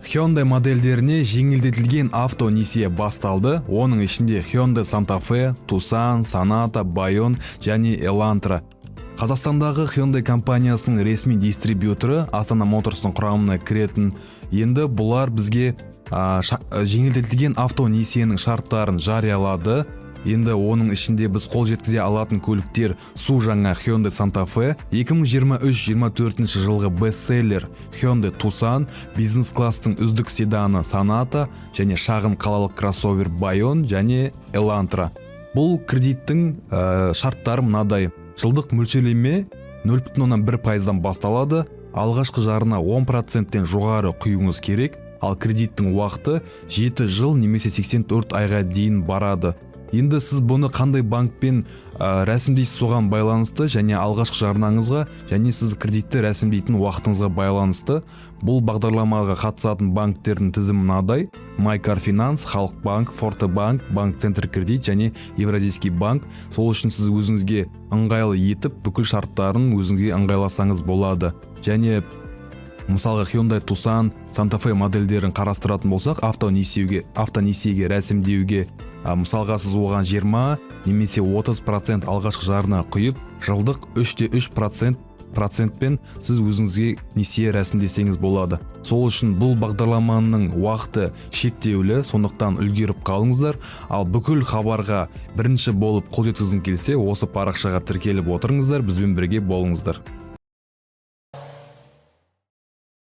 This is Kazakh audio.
Hyundai модельдеріне жеңілдетілген авто несие басталды. Оның ішінде Hyundai Santa Fe, Tucson, Sonata, Bayon және Elantra. Қазақстандағы Hyundai компаниясының ресми дистрибьюторы Астана Моторстың құрамына кіретін. Енді бұлар бізге жеңілдетілген авто несиенің шарттарын жариялады. Енді оның ішінде біз қол жеткізе алатын көліктер су жаңа Hyundai Santa Fe, 2023-24 жылғы бестселлер Hyundai Tucson, бизнес-класстың үздік седаны Sonata және шағын қалалық кроссовер Bayon және Elantra. Бұл кредиттің шарттары мынадай. Жылдық мөлшерлеме 0,1%-дан басталады. Алғашқы жарына 10%-тен жоғары құюыңыз керек, ал кредиттің уақыты 7 жыл немесе 84 айға дейін барады. Енді сіз бұны қандай банкпен рәсімдейсіз соған байланысты және алғашқы жарнаңызға және сіз кредитті рәсімдейтін уақытыңызға байланысты. Бұл бағдарламаға қатысатын банктердің тізімі мынадай: Майкар Финанс, Халық банк, Форте банк, Банк Центр кредит және Евразийский банк. Сол үшін сіз өзіңізге ыңғайлы етіп бүкіл шарттарын өзіңізге ыңғайласаңыз болады. Және мысалға Hyundai Tucson, Santa Fe модельдерін қарастыратын болсақ, автонесиеге рәсімдеуге мысалға сіз оған 20 немесе 30% алғашқы жарына құйып, жылдық 3,3%пен сіз өзіңізге несие рәсімдесеңіз болады. Сол үшін бұл бағдарламаның уақыты шектеулі, сондықтан үлгеріп қалыңыздар. Ал бүкіл хабарға бірінші болып қол жеткізгіңіз келсе, осы парақшаға тіркеліп отырыңыздар, бізбен бірге болыңыздар.